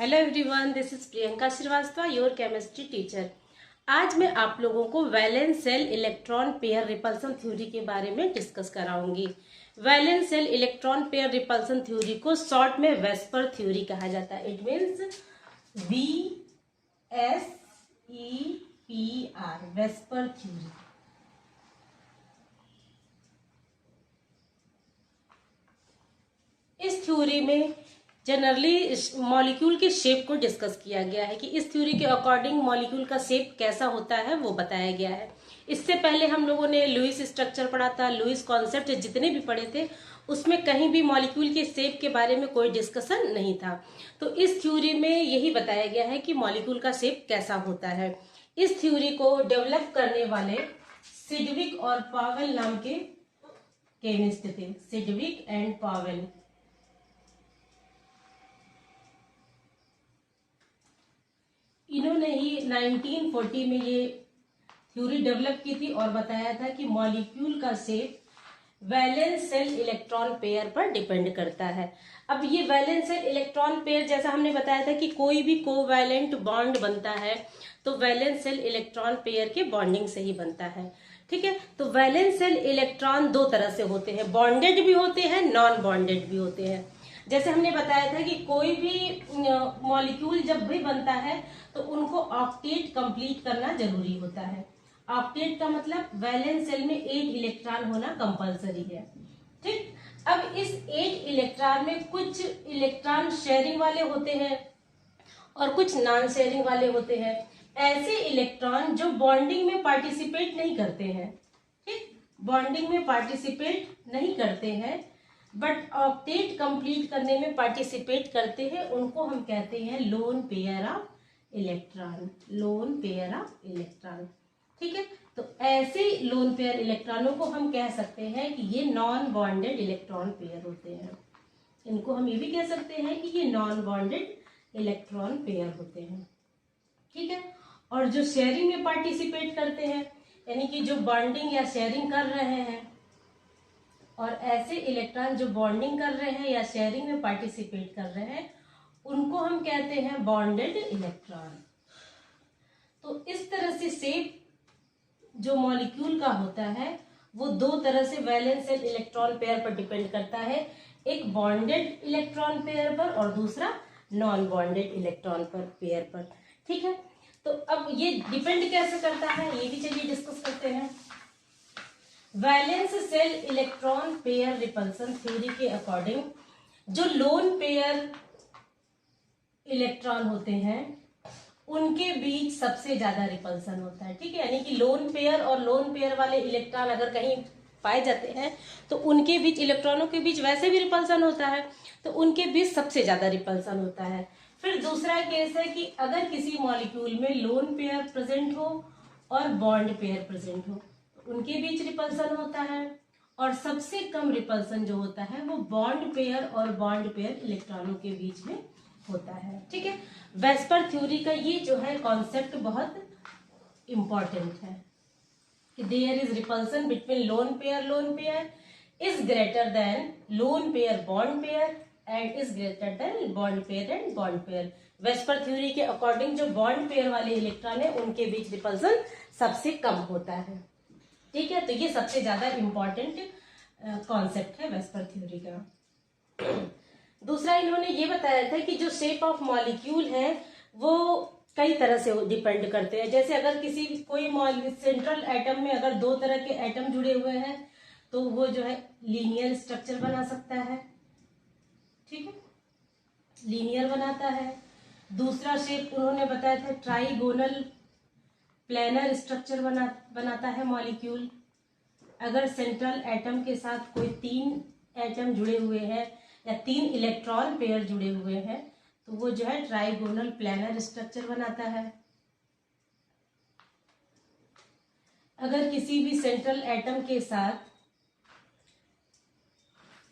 Hello everyone, this is Priyanka Srivastava, your chemistry teacher. आज मैं आप लोगों को valence shell electron pair repulsion theory के बारे में डिस्कस कराऊंगी। Valence shell electron pair repulsion theory को शॉर्ट में वेस्पर थ्योरी कहा जाता है। It means VSEPR, VSEPR theory. इस थ्योरी में जनरली मॉलिक्यूल के शेप को डिस्कस किया गया है कि इस थ्योरी के अकॉर्डिंग मॉलिक्यूल का शेप कैसा होता है वो बताया गया है। इससे पहले हम लोगों ने लुईस स्ट्रक्चर पढ़ा था, लुईस कॉन्सेप्ट जितने भी पढ़े थे उसमें कहीं भी मॉलिक्यूल के शेप के बारे में कोई डिस्कशन नहीं था। तो इस थ्योरी में यही बताया गया है कि मॉलिक्यूल का शेप कैसा होता है। इस थ्योरी को डेवलप करने वाले सिडविक और पावेल नाम के केमिस्ट थे, सिडविक एंड पावेल। इन्होंने ही 1940 में ये थ्योरी डेवलप की थी और बताया था कि मॉलिक्यूल का shape valence shell electron pair पर डिपेंड करता है। अब ये वैलेंस सेल इलेक्ट्रॉन पेयर, जैसा हमने बताया था कि कोई भी कोवैलेंट बॉन्ड बनता है तो वैलेंस सेल इलेक्ट्रॉन पेयर के बॉन्डिंग से ही बनता है। ठीक है, तो वैलेंस सेल इलेक्ट्रॉन दो तरह से होते हैं, बॉन्डेड भी होते हैं, नॉन बॉन्डेड भी होते हैं। जैसे हमने बताया था कि कोई भी मॉलिक्यूल जब भी बनता है तो उनको ऑक्टेट कंप्लीट करना जरूरी होता है। ऑक्टेट का मतलब वैलेंस सेल में 8 इलेक्ट्रॉन होना कंपलसरी है। ठीक, अब इस 8 इलेक्ट्रॉन में कुछ इलेक्ट्रॉन शेयरिंग वाले होते हैं और कुछ नॉन शेयरिंग वाले होते हैं। ऐसे इलेक्ट्रॉन जो बॉन्डिंग में पार्टिसिपेट नहीं करते हैं, ठीक, बॉन्डिंग में पार्टिसिपेट नहीं करते हैं बट ऑक्टेट कंप्लीट करने में पार्टिसिपेट करते हैं, उनको हम कहते हैं lone pair of electron, lone pair of electron. ठीक है, तो ऐसे लोन पेयर इलेक्ट्रॉनों को हम कह सकते हैं कि ये नॉन बॉन्डेड इलेक्ट्रॉन पेयर होते हैं। इनको हम ये भी कह सकते हैं कि ये नॉन बॉन्डेड इलेक्ट्रॉन पेयर होते हैं। ठीक है, और जो शेयरिंग में पार्टिसिपेट करते हैं, यानी कि जो बॉन्डिंग या शेयरिंग कर रहे हैं, और ऐसे इलेक्ट्रॉन जो बॉन्डिंग कर रहे हैं या शेयरिंग में पार्टिसिपेट कर रहे हैं, उनको हम कहते हैं बॉन्डेड इलेक्ट्रॉन। तो इस तरह से शेप जो मॉलिक्यूल का होता है वो दो तरह से वैलेंस सेल इलेक्ट्रॉन पेयर पर डिपेंड करता है, एक बॉन्डेड इलेक्ट्रॉन पेयर पर और दूसरा नॉन बॉन्डेड इलेक्ट्रॉन पर पेयर पर। ठीक है, तो अब ये डिपेंड कैसे करता है ये भी चलिए डिस्कस करते हैं। Valence shell electron pair repulsion theory के अकॉर्डिंग जो लोन पेयर इलेक्ट्रॉन होते हैं उनके बीच सबसे ज्यादा रिपल्सन होता है। ठीक है, यानी कि लोन पेयर और लोन पेयर वाले इलेक्ट्रॉन अगर कहीं पाए जाते हैं तो उनके बीच, इलेक्ट्रॉनों के बीच वैसे भी रिपल्सन होता है, तो उनके बीच सबसे ज्यादा रिपल्सन होता है। फिर दूसरा केस है कि अगर किसी मॉलिक्यूल में लोन पेयर प्रेजेंट हो और बॉन्ड पेयर प्रेजेंट हो, उनके बीच रिपल्सन होता है, और सबसे कम रिपल्सन जो होता है वो बॉन्ड पेयर और बॉन्ड पेयर इलेक्ट्रॉनों के बीच में होता है। ठीक है, वेस्पर थ्योरी का ये जो है कॉन्सेप्ट बहुत इंपॉर्टेंट है कि there is repulsion between lone pair is greater than lone pair bond pair and is greater than bond pair and bond pair. VSEPR theory के अकॉर्डिंग जो बॉन्ड पेयर वाले इलेक्ट्रॉन है उनके बीच रिपल्सन सबसे कम होता है। ठीक है, तो ये सबसे ज्यादा इंपॉर्टेंट कॉन्सेप्ट है वेस्पर थ्योरी का। दूसरा इन्होंने ये बताया था कि जो शेप ऑफ मॉलिक्यूल है वो कई तरह से डिपेंड करते हैं। जैसे अगर किसी कोई सेंट्रल एटम में अगर दो तरह के एटम जुड़े हुए हैं तो वो जो है लीनियर स्ट्रक्चर बना सकता है। ठीक है, लीनियर बनाता है। दूसरा शेप उन्होंने बताया था ट्राइगोनल प्लेनर स्ट्रक्चर बनाता है मॉलिक्यूल। अगर सेंट्रल एटम के साथ कोई 3 एटम जुड़े हुए हैं या 3 इलेक्ट्रॉन पेयर जुड़े हुए हैं तो वो जो है ट्राइगोनल प्लेनर स्ट्रक्चर बनाता है। अगर किसी भी सेंट्रल एटम के साथ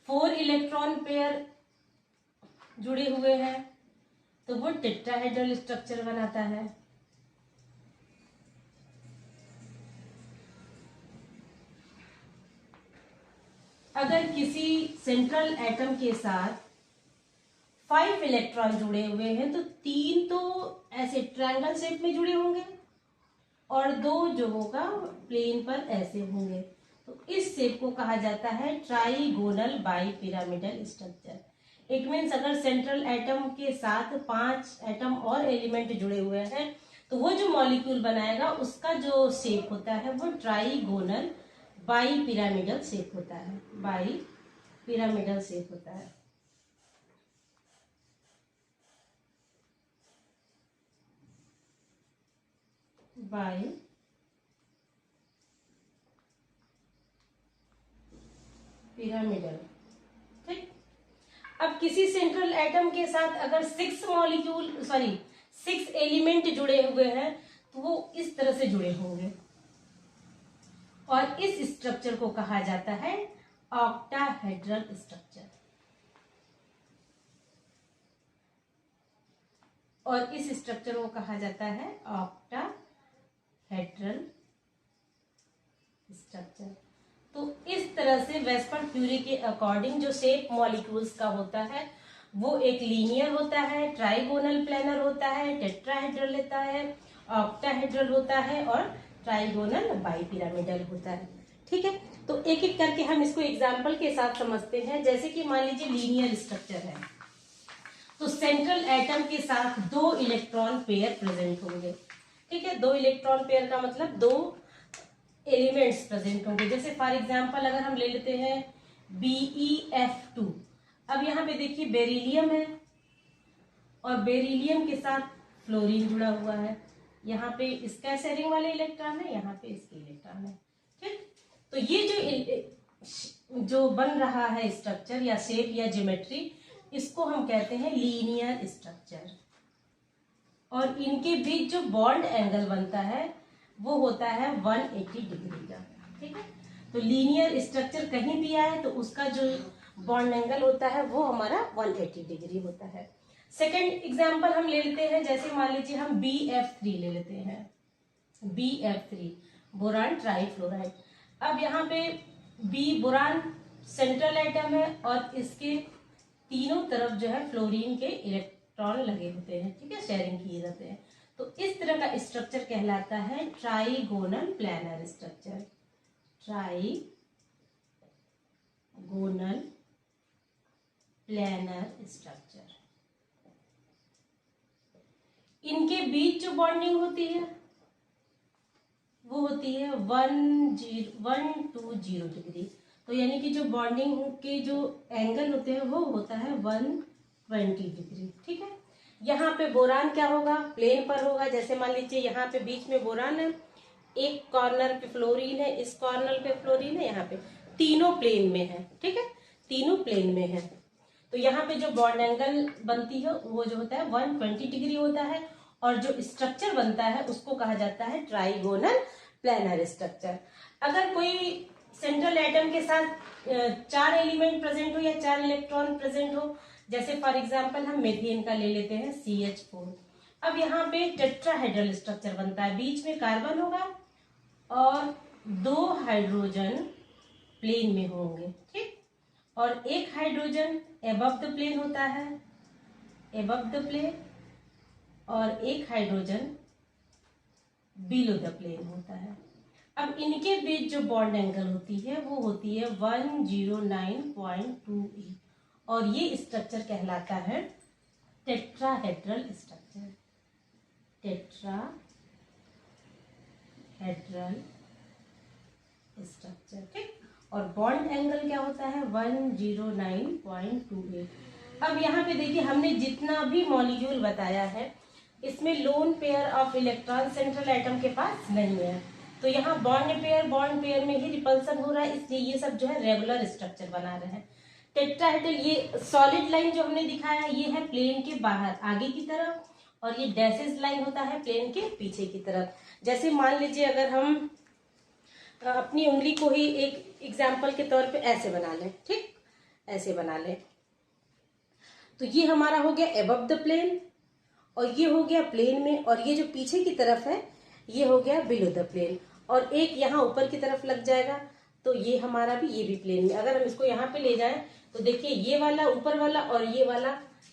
4 इलेक्ट्रॉन पेयर जुड़े हुए हैं तो वो टेट्राहेड्रल स्ट्रक्चर बनाता है। अगर किसी सेंट्रल एटम के साथ 5 इलेक्ट्रॉन जुड़े हुए हैं, तो 3 तो ऐसे ट्रायंगल शेप में जुड़े होंगे और 2 जो होगा प्लेन पर ऐसे होंगे। तो इस शेप को कहा जाता है trigonal bipyramidal structure. It means अगर सेंट्रल एटम के साथ 5 एटम और एलिमेंट जुड़े हुए हैं तो वो जो मॉलिक्यूल बनाएगा उसका जो शेप होता है वो ट्राइगोनल बाइपिरामिडल शेप होता है, बाइपिरामिडल शेप होता है। पिरामिडल। ठीक, अब किसी सेंट्रल एटम के साथ अगर 6 एलिमेंट जुड़े हुए हैं तो वो इस तरह से जुड़े होंगे और इस स्ट्रक्चर को कहा जाता है ऑक्टाहेड्रल स्ट्रक्चर। और इस स्ट्रक्चर को कहा जाता है ऑक्टाहेड्रल स्ट्रक्चर। तो इस तरह से वेस्पर थ्योरी के अकॉर्डिंग जो शेप मॉलिक्यूल्स का होता है वो एक लीनियर होता है, ट्राइगोनल प्लेनर होता है, टेट्राहेड्रल होता है, ऑक्टाहेड्रल होता है और ट्राइगोनल बाइपिरामिडल होता है। ठीक है, तो एक एक करके हम इसको एग्जाम्पल के साथ समझते हैं। जैसे कि मान लीजिए लीनियर स्ट्रक्चर है तो सेंट्रल एटम के साथ 2 इलेक्ट्रॉन पेयर प्रेजेंट होंगे। ठीक है, 2 इलेक्ट्रॉन पेयर का मतलब 2 एलिमेंट्स प्रेजेंट होंगे। जैसे फॉर एग्जांपल अगर हम ले लेते हैं BeF2। अब यहाँ पे देखिए बेरिलियम है और बेरिलियम के साथ फ्लोरीन जुड़ा हुआ है। यहाँ पे इसका शेयरिंग वाले इलेक्ट्रॉन है, यहाँ पे इसके इलेक्ट्रॉन है। ठीक, तो ये जो बन रहा है स्ट्रक्चर या शेप या ज्योमेट्री, इसको हम कहते हैं लीनियर स्ट्रक्चर। और इनके बीच जो बॉन्ड एंगल बनता है वो होता है 180 डिग्री का। ठीक है, तो लीनियर स्ट्रक्चर कहीं भी आए तो उसका जो बॉन्ड एंगल होता है वो हमारा 180 डिग्री होता है। सेकंड एग्जांपल हम ले लेते हैं, जैसे मान लीजिए हम BF3 ले लेते हैं, BF3 बोरान ट्राइफ्लोराइड। अब यहाँ पे B बोरान सेंट्रल एटम है और इसके तीनों तरफ जो है फ्लोरीन के इलेक्ट्रॉन लगे होते हैं। ठीक है, शेयरिंग किए जाते हैं। तो इस तरह का स्ट्रक्चर कहलाता है trigonal planar structure, trigonal planar structure. इनके बीच जो बॉन्डिंग होती है वो होती है 120 डिग्री। तो यानी कि जो बॉन्डिंग के जो एंगल होते हैं वो होता है 120 डिग्री। ठीक है, यहाँ पे बोरान क्या होगा, प्लेन पर होगा। जैसे मान लीजिए यहाँ पे बीच में बोरान है, एक कॉर्नर पे फ्लोरीन है, इस कॉर्नर पे फ्लोरीन है, यहाँ पे तीनों प्लेन में है। ठीक है, तीनों प्लेन में है। तो यहाँ पे जो बॉन्ड एंगल बनती है वो जो होता है 120 डिग्री होता है और जो स्ट्रक्चर बनता है उसको कहा जाता है ट्राइगोनल प्लेनर स्ट्रक्चर। अगर कोई सेंट्रल एटम के साथ 4 एलिमेंट प्रेजेंट हो या 4 इलेक्ट्रॉन प्रेजेंट हो, जैसे फॉर एग्जांपल हम मीथेन का ले लेते हैं CH4। अब यहाँ पे टेट्राहेड्रल स्ट्रक्चर बनता है, बीच में कार्बन होगा और 2 हाइड्रोजन प्लेन में होंगे। ठीक, और एक हाइड्रोजन एबव द प्लेन होता है, एबव द प्लेन, और एक हाइड्रोजन बिलो द प्लेन होता है। अब इनके बीच जो बॉन्ड एंगल होती है वो होती है 109.28 और ये स्ट्रक्चर कहलाता है टेट्राहेड्रल स्ट्रक्चर, टेट्राहेड्रल स्ट्रक्चर। ठीक, और बॉन्ड एंगल क्या होता है 109.28। अब यहाँ पे देखिए हमने जितना भी मॉलिक्यूल बताया है इसमें lone pair of electron central atom के पास नहीं है, तो यहाँ बॉन्ड पेयर में ही रिपल्सन हो रहा है, इसलिए ये सब जो है रेगुलर स्ट्रक्चर बना रहे हैं। टेट्राहेड्रल, ये सॉलिड लाइन जो हमने दिखाया ये है प्लेन के बाहर आगे की तरफ और ये डैशेस लाइन होता है प्लेन के पीछे की तरफ। जैसे मान लीजिए अगर हम अपनी उंगली को ही एक एग्जाम्पल के तौर पे ऐसे बना लें, ठीक, ऐसे बना लें, तो ये हमारा हो गया एबव द प्लेन और ये हो गया प्लेन में, और ये जो पीछे की तरफ है ये हो गया बिलो द प्लेन, और एक यहाँ ऊपर की तरफ लग जाएगा तो ये हमारा भी, ये भी प्लेन में। अगर हम इसको यहाँ पे ले जाएं तो देखिए ये वाला ऊपर वाला और ये वाला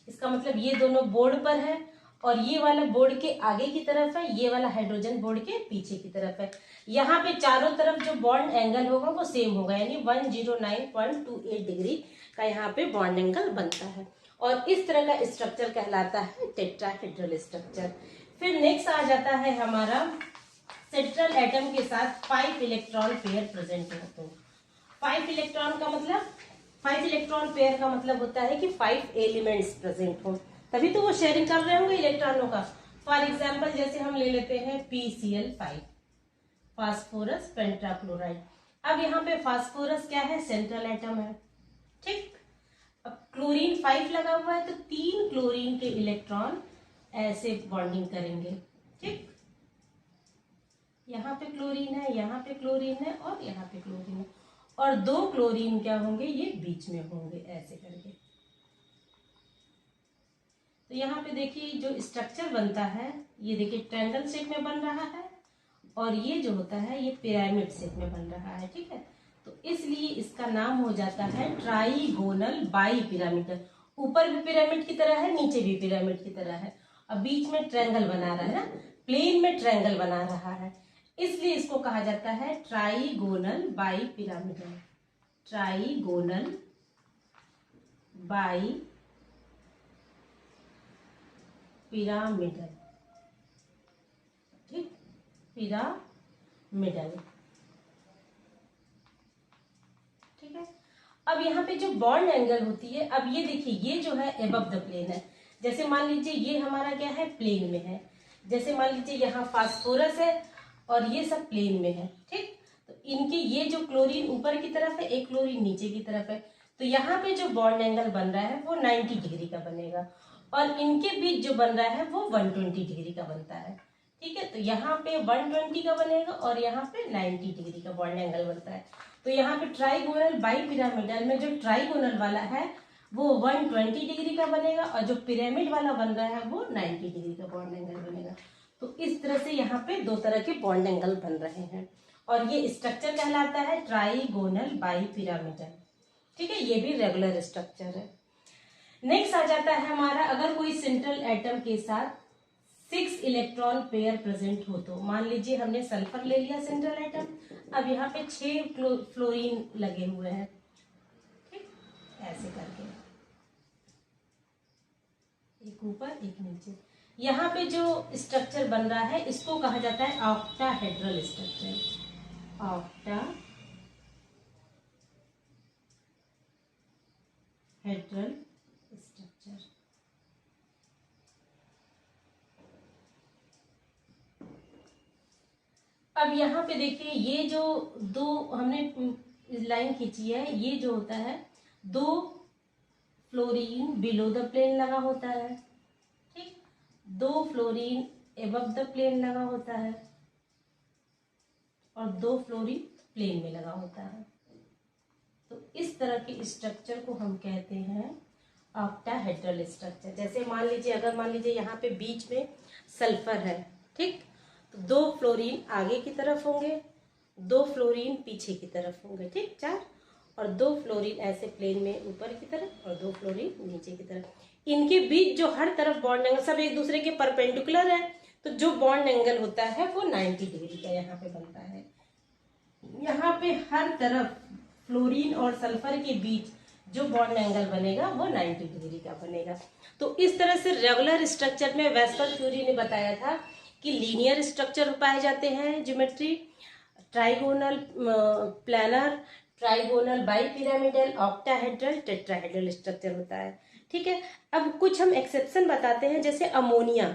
इसका मतलब ये दोनों बोर्ड पर है और ये वाला बोर्ड के आगे की तरफ है, ये वाला हाइड्रोजन बोर्ड के पीछे की तरफ है। यहाँ पे चारों तरफ जो बॉन्ड एंगल होगा वो सेम होगा, यानी 109.28 डिग्री का यहाँ पे बॉन्ड एंगल बनता है और इस तरह का स्ट्रक्चर कहलाता है टेट्राहेड्रल स्ट्रक्चर। फिर नेक्स्ट आ जाता है हमारा सेंट्रल एटम के साथ 5 इलेक्ट्रॉन पेयर प्रेजेंट हो। तो 5 इलेक्ट्रॉन का मतलब 5 इलेक्ट्रॉन पेयर का मतलब होता है कि 5 एलिमेंट्स प्रेजेंट हो, तभी तो वो शेयरिंग कर रहे होंगे इलेक्ट्रॉनों का। फॉर एग्जाम्पल जैसे हम ले लेते हैं PCl5, फास्फोरस पेंटाक्लोराइड। अब यहाँ पे फास्फोरस क्या है, सेंट्रल एटम है, ठीक। अब क्लोरीन 5 लगा हुआ है तो 3 क्लोरीन के इलेक्ट्रॉन ऐसे बॉन्डिंग करेंगे, ठीक। यहाँ पे क्लोरीन है, यहाँ पे क्लोरीन है और यहाँ पे क्लोरीन है, और 2 क्लोरीन क्या होंगे, ये बीच में होंगे ऐसे करके। तो यहाँ पे देखिए जो स्ट्रक्चर बनता है, ये देखिए ट्रायंगल शेप में बन रहा है और ये जो होता है ये पिरामिड शेप में बन रहा है, ठीक है। तो इसलिए इसका नाम हो जाता है ट्राइगोनल बाई पिरामिडल। ऊपर भी पिरामिड की तरह है, नीचे भी पिरामिड की तरह है, अब बीच में ट्रायंगल बना रहा है ना, प्लेन में ट्रायंगल बना रहा है, इसलिए इसको कहा जाता है trigonal bi pyramidal. Trigonal bi pyramidal, ठीक, पिरामिडल, ठीक है। अब यहाँ पे जो बॉन्ड एंगल होती है, अब ये देखिए ये जो है एबव द प्लेन है। जैसे मान लीजिए ये हमारा क्या है, प्लेन में है। जैसे मान लीजिए यहाँ फास्फोरस है और ये सब प्लेन में है, ठीक। तो इनके ये जो क्लोरीन ऊपर की तरफ है, एक क्लोरीन नीचे की तरफ है, तो यहाँ पे जो बॉन्ड एंगल बन रहा है वो 90 डिग्री का बनेगा और इनके बीच जो बन रहा है वो 120 डिग्री का बनता है, ठीक है। तो यहाँ पे 120 का बनेगा और यहाँ पे 90 डिग्री का बॉन्ड एंगल बनता है। तो यहाँ पे ट्राइगोनल बाई पिरामिडल में जो ट्राइगोनल वाला है वो 120 डिग्री का बनेगा और जो पिरामिड वाला बन रहा है वो 90 डिग्री का बॉन्ड एंगल बनेगा। तो इस तरह से यहाँ पे 2 तरह के बॉन्ड एंगल बन रहे हैं और ये स्ट्रक्चर कहलाता है ट्राइगोनल बाई पिरामिडल, ठीक है। ये भी रेगुलर स्ट्रक्चर है। नेक्स्ट आ जाता है हमारा, अगर कोई सेंट्रल एटम के साथ 6 इलेक्ट्रॉन पेयर प्रेजेंट हो। तो मान लीजिए हमने सल्फर ले लिया सेंट्रल एटम, अब यहाँ पे 6 फ्लोरीन लगे हुए हैं, ठीक, ऐसे करके, एक ऊपर एक नीचे। यहाँ पे जो स्ट्रक्चर बन रहा है इसको कहा जाता है ऑक्टाहेड्रल स्ट्रक्चर। Octahedral structure. अब यहाँ पे देखिए ये जो 2 हमने लाइन खींची है, ये जो होता है 2 फ्लोरीन बिलो द प्लेन लगा होता है, ठीक, 2 फ्लोरीन एबव द प्लेन लगा होता है और 2 फ्लोरीन प्लेन में लगा होता है। तो इस तरह के स्ट्रक्चर को हम कहते हैं ऑक्टाहेड्रल स्ट्रक्चर। जैसे मान लीजिए यहाँ पे बीच में सल्फर है, ठीक, तो 2 फ्लोरीन आगे की तरफ होंगे, 2 फ्लोरीन पीछे की तरफ होंगे, ठीक, 4, और 2 फ्लोरीन ऐसे प्लेन में ऊपर की तरफ और 2 फ्लोरीन नीचे की तरफ। इनके बीच जो हर तरफ बॉन्ड एंगल सब एक दूसरे के परपेंडिकुलर है, तो जो बॉन्ड एंगल होता है वो 90 डिग्री का यहाँ पे बनता है। यहाँ पे हर तरफ फ्लोरीन और सल्फर के बीच जो बॉन्ड एंगल बनेगा वो 90 डिग्री का बनेगा। तो इस तरह से रेगुलर स्ट्रक्चर में वेस्पर थ्योरी ने बताया था कि लीनियर स्ट्रक्चर पाए जाते हैं geometry, trigonal, planar, trigonal bipyramidal, octahedral, tetrahedral structure होता है, ठीक है। अब कुछ हम एक्सेप्शन बताते हैं, जैसे अमोनिया।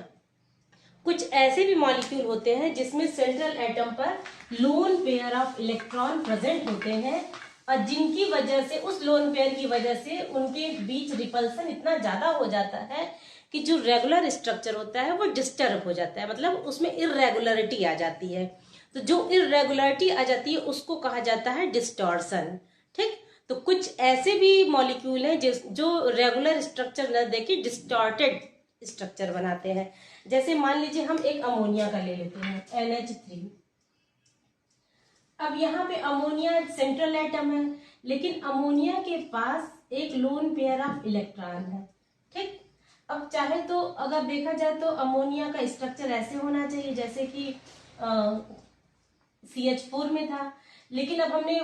कुछ ऐसे भी मॉलिक्यूल होते हैं जिसमें सेंट्रल एटम पर lone pair of electron present होते हैं और जिनकी वजह से, उस लोन पेयर की वजह से उनके बीच रिपल्सन इतना ज्यादा हो जाता है कि जो रेगुलर स्ट्रक्चर होता है वो डिस्टर्ब हो जाता है, मतलब उसमें इर्रेगुलरिटी आ जाती है। तो जो इर्रेगुलरिटी आ जाती है उसको कहा जाता है डिस्टॉर्शन, ठीक। तो कुछ ऐसे भी मॉलिक्यूल हैं जो रेगुलर स्ट्रक्चर न देके डिस्टॉर्टेड स्ट्रक्चर बनाते हैं। जैसे मान लीजिए हम एक अमोनिया का ले लेते हैं, NH3। अब यहाँ पे अमोनिया सेंट्रल एटम है, लेकिन अमोनिया के पास एक लोन पेयर ऑफ इलेक्ट्रॉन है, ठीक। अब चाहे तो अगर देखा जाए तो अमोनिया का स्ट्रक्चर ऐसे होना चाहिए जैसे कि CH4 में था, लेकिन अब हमने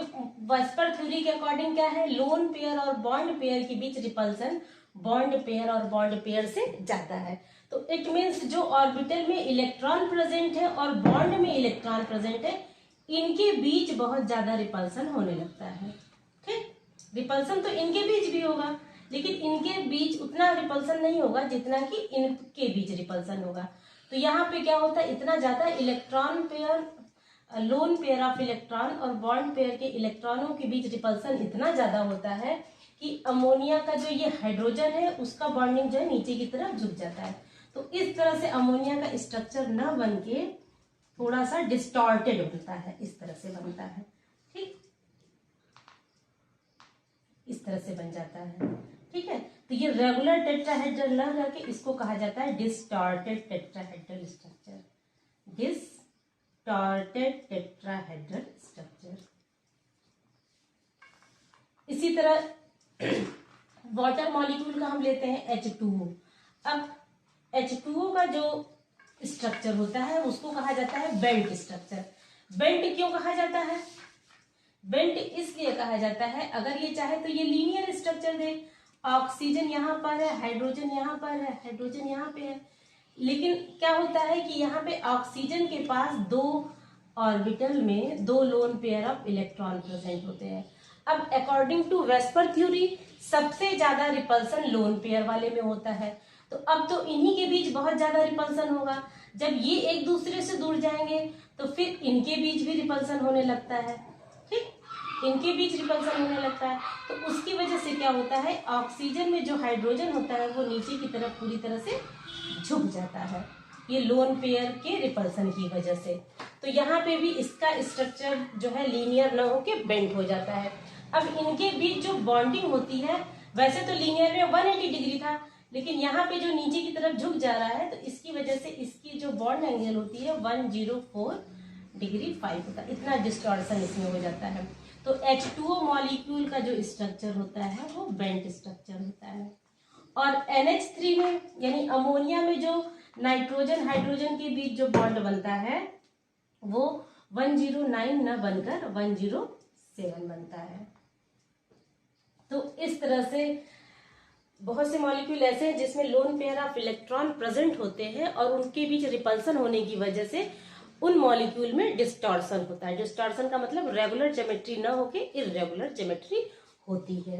वेस्पर थ्योरी के अकॉर्डिंग क्या है, लोन पेयर और बॉन्ड पेयर के बीच रिपल्सन बॉन्ड पेयर और बॉन्ड पेयर से ज्यादा है। तो इट मीन्स जो ऑर्बिटल में इलेक्ट्रॉन प्रेजेंट है और बॉन्ड में इलेक्ट्रॉन प्रेजेंट है, इनके बीच बहुत ज्यादा रिपल्सन होने लगता है। ठीक, रिपल्सन तो इनके बीच भी होगा, लेकिन इनके बीच उतना रिपल्सन नहीं होगा जितना कि इनके बीच रिपल्सन होगा। तो यहाँ पे क्या होता है, इतना ज्यादा electron pair, lone pair of electron और बॉन्ड पेयर के इलेक्ट्रॉनों के बीच रिपल्सन इतना ज्यादा होता है कि अमोनिया का जो ये हाइड्रोजन है उसका बॉन्डिंग जो है नीचे की तरफ झुक जाता है। तो इस तरह से अमोनिया का स्ट्रक्चर न बन के थोड़ा सा डिस्टॉर्टेड बनता है, इस तरह से बनता है। ठीक, इस तरह से बन जाता है। ठीक है, तो ये रेगुलर टेट्राहेड्रल न रहकर इसको कहा जाता है distorted tetrahedral structure, distorted tetrahedral structure. इसी तरह वाटर मॉलिक्यूल का हम लेते हैं H2O। अब H2O का जो स्ट्रक्चर होता है उसको कहा जाता है बेंट स्ट्रक्चर। बेंट क्यों कहा जाता है? बेंट इसलिए कहा जाता है, अगर ये चाहे तो ये लीनियर स्ट्रक्चर दे, ऑक्सीजन यहाँ पर है, हाइड्रोजन यहाँ पर है, हाइड्रोजन यहाँ पे है, लेकिन क्या होता है कि यहाँ पे ऑक्सीजन के पास दो ऑर्बिटल में दो lone pair of electron present होते हैं। अब अकॉर्डिंग टू वेस्पर थ्योरी सबसे ज्यादा रिपल्सन लोन पेयर वाले में होता है। तो अब तो इन्हीं के बीच बहुत ज्यादा रिपल्सन होगा। जब ये एक दूसरे से जुड़ जाएंगे तो फिर इनके बीच भी रिपल्सन होने लगता है। ठीक, इनके बीच रिपल्सन होने लगता है, तो उसकी वजह से क्या होता है, ऑक्सीजन में जो हाइड्रोजन होता है वो नीचे की तरफ पूरी तरह से झुक जाता है, ये लोन पेयर के रिपल्सन की वजह से। तो यहाँ पे भी इसका स्ट्रक्चर जो है लीनियर न होके बेंट हो जाता है। अब इनके बीच जो बॉन्डिंग होती है, वैसे तो लीनियर में 180 डिग्री था, लेकिन यहाँ पे जो नीचे की तरफ झुक जा रहा है तो इसकी वजह से इसकी जो बॉन्ड एंगल होती है 104 डिग्री 5 होता है, इतना डिस्टॉर्शन इसमें हो जाता है। तो H2O मॉलिक्यूल का जो स्ट्रक्चर होता है वो बेंट स्ट्रक्चर होता है। और NH3 में यानी अमोनिया में जो नाइट्रोजन हाइड्रोजन के बीच जो बॉन्ड बनता है वो 109 न बनकर 107 बनता है। तो इस तरह से बहुत से मॉलिक्यूल ऐसे हैं जिसमें lone pair of electron present होते हैं और उनके बीच रिपल्सन होने की वजह से उन मॉलिक्यूल में डिस्टॉर्शन होता है। डिस्टॉर्शन का मतलब रेगुलर ज्योमेट्री न होके इररेगुलर ज्योमेट्री होती है।